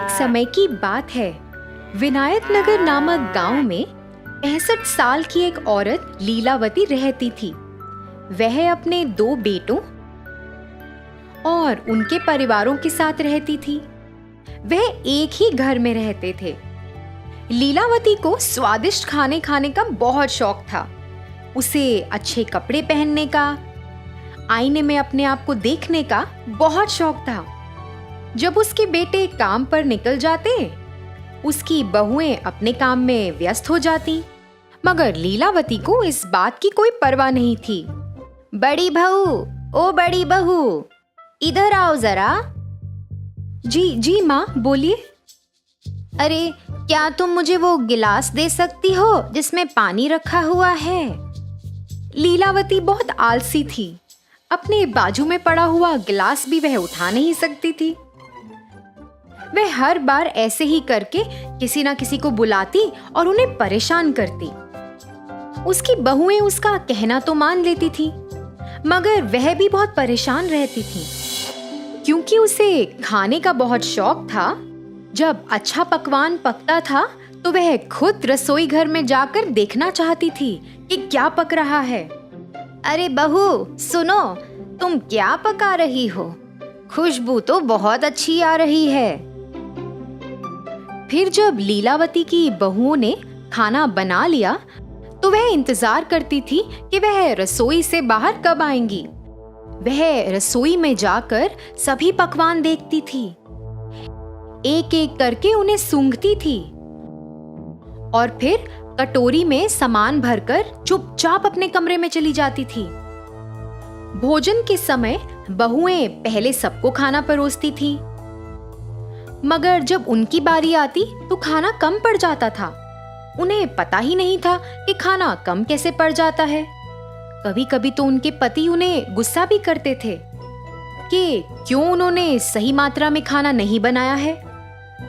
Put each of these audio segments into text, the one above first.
एक समय की बात है। विनायक नगर नामक गांव में 65 साल की एक औरत लीलावती रहती थी। वह अपने 2 बेटों और उनके परिवारों के साथ रहती थी। वह एक ही घर में रहते थे। लीलावती को स्वादिष्ट खाने खाने का बहुत शौक था। उसे अच्छे कपड़े पहनने का, आईने में अपने आप को देखने का बहुत शौक था। जब उसके बेटे काम पर निकल जाते, उसकी बहुएं अपने काम में व्यस्त हो जाती, मगर लीलावती को इस बात की कोई परवाह नहीं थी। बड़ी बहू, ओ बड़ी बहू, इधर आओ जरा। जी माँ, बोलिए। अरे, क्या तुम मुझे वो गिलास दे सकती हो जिसमें पानी रखा हुआ है? लीलावती बहुत आलसी थी। अपने बाजू में पड़ा हुआ गिलास भी वह उठा नहीं सकती थी। वह हर बार ऐसे ही करके किसी ना किसी को बुलाती और उन्हें परेशान करती। उसकी बहुएं उसका कहना तो मान लेती थी, मगर वह भी बहुत परेशान रहती थी, क्योंकि उसे खाने का बहुत शौक था। जब अच्छा पकवान पकता था तो वह खुद रसोई घर में जाकर देखना चाहती थी कि क्या पक रहा है। अरे बहू, सुनो, तुम क्या पका रही हो? खुशबू तो बहुत अच्छी आ रही है। फिर जब लीलावती की बहुओं ने खाना बना लिया तो वह इंतजार करती थी कि वह रसोई से बाहर कब आएंगी। वह रसोई में जाकर सभी पकवान देखती थी, एक एक करके उन्हें सूंघती थी और फिर कटोरी में सामान भरकर चुपचाप अपने कमरे में चली जाती थी। भोजन के समय बहुएं पहले सबको खाना परोसती थी, मगर जब उनकी बारी आती तो खाना कम पड़ जाता था। उन्हें पता ही नहीं था कि खाना कम कैसे पड़ जाता है। कभी कभी तो उनके पति उन्हें गुस्सा भी करते थे कि क्यों उन्होंने सही मात्रा में खाना नहीं बनाया है।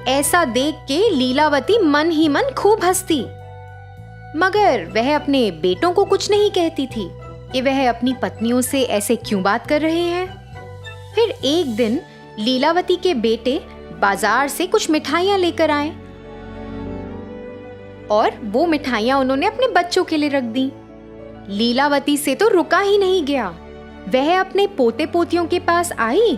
ऐसा देख के लीलावती मन ही मन खूब हंसती, मगर वह अपने बेटों को कुछ नहीं कहती थी कि वह अपनी पत्नियों से ऐसे क्यों बात कर रहे हैं। फिर एक दिन लीलावती के बेटे बाजार से कुछ मिठाइयां लेकर आए और वो मिठाइयां उन्होंने अपने बच्चों के लिए रख दी। लीलावती से तो रुका ही नहीं गया। वह अपने पोते पोतियों के पास आई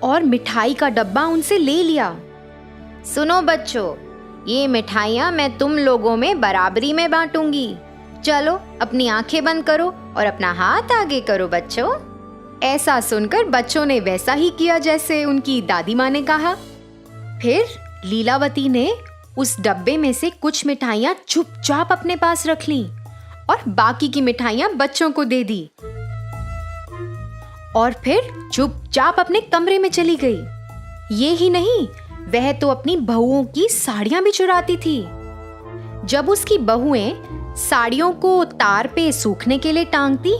और मिठाई का डब्बा उनसे ले लिया। सुनो बच्चों, ये मिठाइयां मैं तुम लोगों में बराबरी में बांटूंगी। चलो अपनी आंखें बंद करो और अपना हाथ आगे करो बच्चों। ऐसा सुनकर बच्चों ने वैसा ही किया जैसे उनकी दादी माँ ने कहा। फिर लीलावती ने उस डब्बे में से कुछ मिठाइयां चुपचाप अपने पास रख लीं और बाकी की मिठाइयां बच्चों को दे दी और फिर चुपचाप अपने कमरे में चली गई। ये ही नहीं, वह तो अपनी बहुओं की साड़ियां भी चुराती थी। जब उसकी बहुएं साड़ियों को तार पे सूखने के लिए टांगती,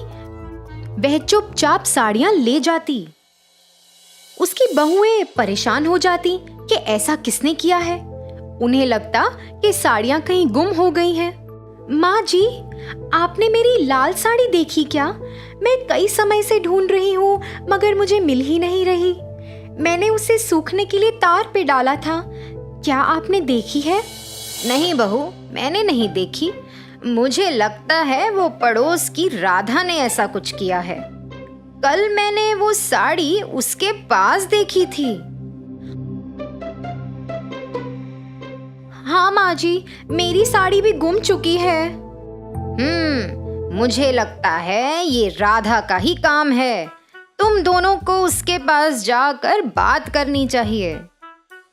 वह चुपचाप साड़ियां ले जाती। उसकी बहुएं परेशान हो जाती कि ऐसा किसने किया है। उन्हें लगता कि साड़ियां कहीं गुम हो गई हैं। माँ जी, आपने मेरी लाल साड़ी देखी क्या? मैं कई समय से ढूंढ रही हूँ, मगर मुझे मिल ही नहीं रही। मैंने उसे सूखने के लिए तार पे डाला था। क्या आपने देखी है? नहीं बहू, मैंने नहीं देखी। मुझे लगता है वो पड़ोस की राधा ने ऐसा कुछ किया है। कल मैंने वो साड़ी उसके पास देखी थी। हाँ माँ जी, मेरी साड़ी भी गुम चुकी है। मुझे लगता है ये राधा का ही काम है। तुम दोनों को उसके पास जाकर बात करनी चाहिए।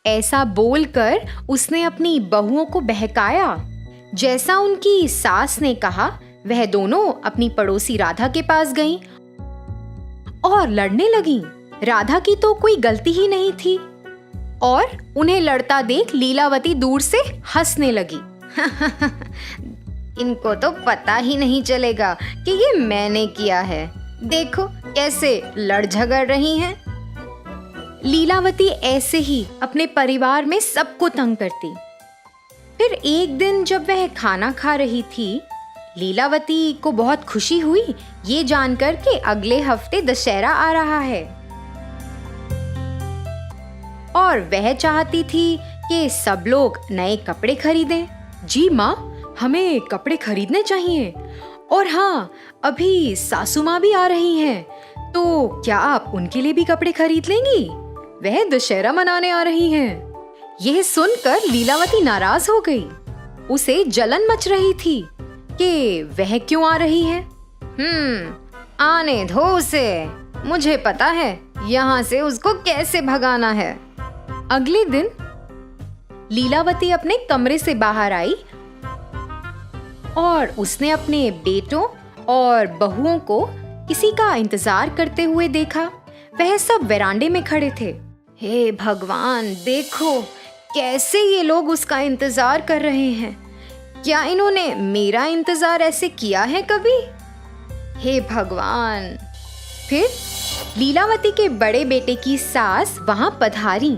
ऐसा बोलकर उसने अपनी बहुओं को बहकाया। जैसा उनकी सास ने कहा, वह दोनों अपनी पड़ोसी राधा के पास गईं और लड़ने लगीं। राधा की तो कोई गलती ही नहीं थी और उन्हें लड़ता देख लीलावती दूर से हंसने लगी। इनको तो पता ही नहीं चलेगा कि ये मैंने किया है। देखो कैसे लड़ झगड़ रही हैं। लीलावती ऐसे ही अपने परिवार में सबको तंग करती। फिर एक दिन जब वह खाना खा रही थी, लीलावती को बहुत खुशी हुई ये जानकर कि अगले हफ्ते दशहरा आ रहा है। और वह चाहती थी कि सब लोग नए कपड़े खरीदें। जी माँ, हमें कपड़े खरीदने चाहिए। और हाँ, अभी सासू माँ भी आ रही हैं, तो क्या आप उनके लिए भी कपड़े खरीद लेंगी? वह दशहरा मनाने आ रही हैं। यह सुनकर लीलावती नाराज हो गई। उसे जलन मच रही थी कि वह क्यों आ रही है। आने दो उसे, मुझे पता है यहाँ से उसको कैसे भगाना है। अगले दिन लीलावती अपने कमरे से बाहर आई और उसने अपने बेटों और बहुओं को किसी का इंतजार करते हुए देखा। वह सब वेरांडे में खड़े थे। हे भगवान, देखो कैसे ये लोग उसका इंतजार कर रहे हैं। क्या इन्होंने मेरा इंतजार ऐसे किया है कभी? हे भगवान। फिर लीलावती के बड़े बेटे की सास वहां पधारी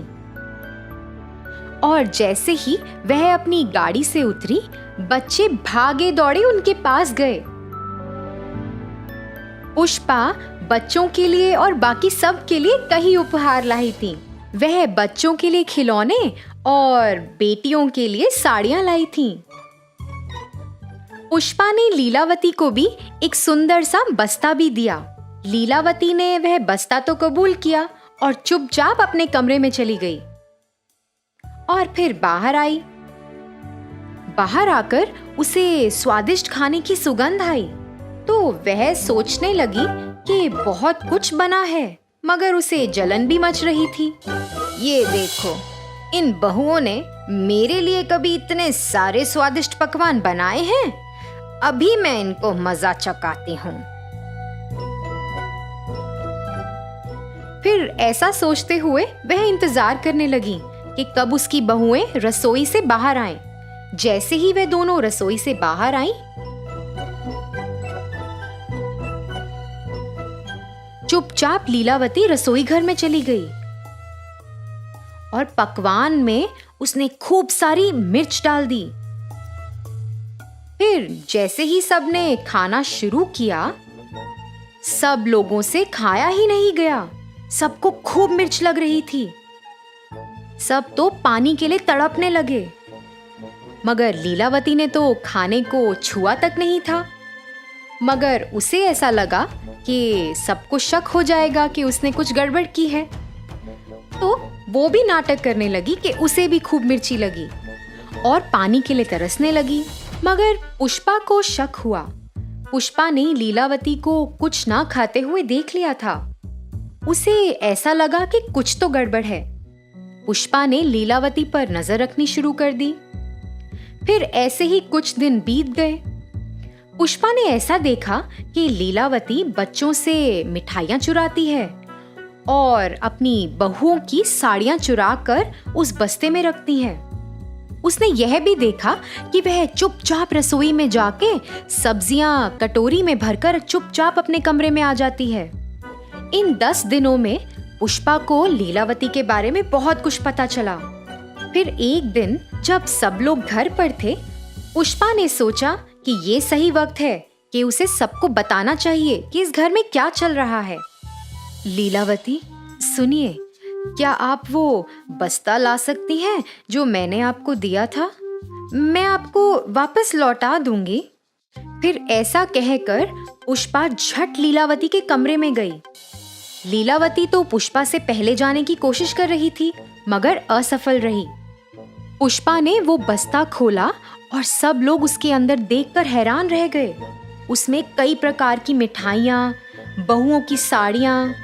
और जैसे ही वह अपनी गाड़ी से उतरी, बच्चे भागे दौड़े उनके पास गए। पुष्पा बच्चों के लिए और बाकी सब के लिए कई उपहार लाई थी। वह बच्चों के लिए खिलौने और बेटियों के लिए साड़ियां लाई थी। पुष्पा ने लीलावती को भी एक सुंदर सा बस्ता भी दिया। लीलावती ने वह बस्ता तो कबूल किया और चुपचाप अपने कमरे में चली गई और फिर बाहर आई। बाहर आकर उसे स्वादिष्ट खाने की सुगंध आई, तो वह सोचने लगी कि बहुत कुछ बना है, मगर उसे जलन भी मच रही थी। ये देखो, इन बहुओं ने मेरे लिए कभी इतने सारे स्वादिष्ट पकवान बनाए हैं। अभी मैं इनको मजा चखाती हूँ। फिर ऐसा सोचते हुए वह इंतजार करने लगी कि कब उसकी बहुएं रसोई से बाहर आएं। जैसे ही वह दोनों रसोई से बाहर आईं, चुपचाप लीलावती रसोई घर में चली गई और पकवान में उसने खूब सारी मिर्च डाल दी। फिर जैसे ही सबने खाना शुरू किया, सब लोगों से खाया ही नहीं गया। सबको खूब मिर्च लग रही थी। सब तो पानी के लिए तड़पने लगे, मगर लीलावती ने तो खाने को छुआ तक नहीं था। मगर उसे ऐसा लगा कि सबको शक हो जाएगा कि उसने कुछ गड़बड़ की है, तो वो भी नाटक करने लगी कि उसे भी खूब मिर्ची लगी और पानी के लिए तरसने लगी। मगर पुष्पा को शक हुआ। पुष्पा ने लीलावती को कुछ ना खाते हुए देख लिया था। उसे ऐसा लगा कि कुछ तो गड़बड़ है। पुष्पा ने लीलावती पर नजर रखनी शुरू कर दी। फिर ऐसे ही कुछ दिन बीत गए। पुष्पा ने ऐसा देखा कि लीलावती बच्चों से मिठाइयां चुराती है और अपनी बहुओं की साड़ियां चुराकर उस बस्ते में रखती है। उसने यह भी देखा कि वह चुपचाप रसोई में जाके सब्जियां कटोरी में भरकर चुपचाप अपने कमरे में आ जाती है। इन 10 दिनों में पुष्पा को लीलावती के बारे में बहुत कुछ पता चला। फिर एक दिन जब सब लोग घर पर थे, पुष्पा ने सोचा कि ये सही वक्त है कि उसे सबको बताना चाहिए कि इस घर में क्या चल रहा है। लीलावती, सुनिए, क्या आप वो बस्ता ला सकती हैं जो मैंने आपको दिया था? मैं आपको वापस लौटा दूंगी। फिर ऐसा कहकर पुष्पा झट लीलावती के कमरे में गई। लीलावती तो पुष्पा से पहले जाने की कोशिश कर रही थी, मगर असफल रही। पुष्पा ने वो बस्ता खोला और सब लोग उसके अंदर देखकर हैरान रह गए। उसमें कई प्रकार की मिठाइयाँ, बहुओं की साड़ियाँ,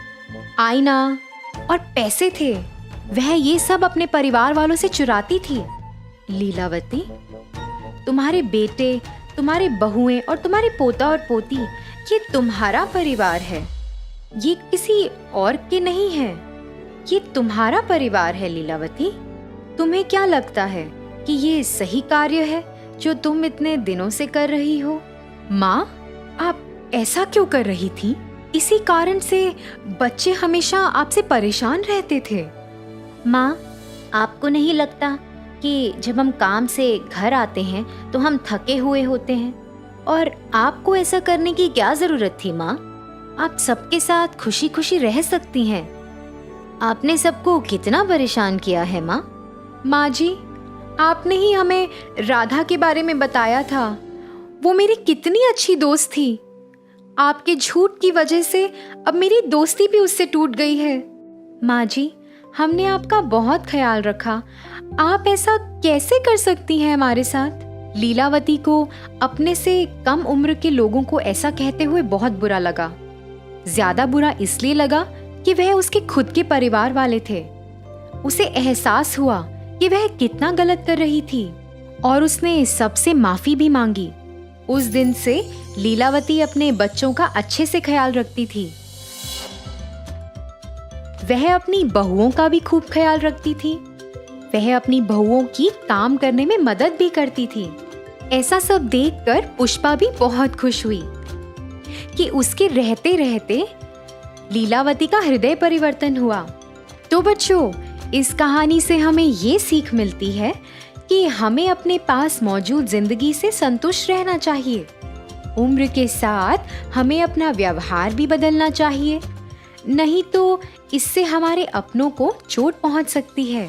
आईना और पैसे थे। वह ये सब अपने परिवार वालों से चुराती थी। लीलावती, तुम्हारे बेटे, तुम्हारे बहुएं और तुम्हारे पोता और पोती, ये तुम्हारा परिवार है, ये किसी और के नहीं है। ये तुम्हारा परिवार है लीलावती। तुम्हें क्या लगता है कि ये सही कार्य है जो तुम इतने दिनों से कर रही हो? माँ, आप ऐसा क्यों कर रही थी? इसी कारण से बच्चे हमेशा आपसे परेशान रहते थे। माँ, आपको नहीं लगता कि जब हम काम से घर आते हैं तो हम थके हुए होते हैं, और आपको ऐसा करने की क्या जरूरत थी? माँ, आप सबके साथ खुशी खुशी रह सकती हैं। आपने सबको कितना परेशान किया है माँ। माँ जी, आपने ही हमें राधा के बारे में बताया था। वो मेरी कितनी अच्छी दोस्त थी। आपके झूठ की वजह से अब मेरी दोस्ती भी उससे टूट गई है। माँ जी, हमने आपका बहुत ख्याल रखा। आप ऐसा कैसे कर सकती हैं हमारे साथ? लीलावती को अपने से कम उम्र के लोगों को ऐसा कहते हुए बहुत बुरा लगा। ज्यादा बुरा इसलिए लगा कि वह उसके खुद के परिवार वाले थे। उसे एहसास हुआ कि वह कितना गलत कर रही थी और उसने सबसे माफी भी मांगी। उस दिन से लीलावती अपने बच्चों का अच्छे से ख्याल रखती थी। वह अपनी बहुओं का भी खूब ख्याल रखती थी। वह अपनी बहुओं की काम करने में मदद भी करती थी। ऐसा सब देखकर पुष्पा भी बहुत खुश हुई कि उसके रहते रहते लीलावती का हृदय परिवर्तन हुआ। तो बच्चों, इस कहानी से हमें ये सीख मिलती है कि हमें अपने पास मौजूद जिंदगी से संतुष्ट रहना चाहिए। उम्र के साथ हमें अपना व्यवहार भी बदलना चाहिए, नहीं तो इससे हमारे अपनों को चोट पहुंच सकती है।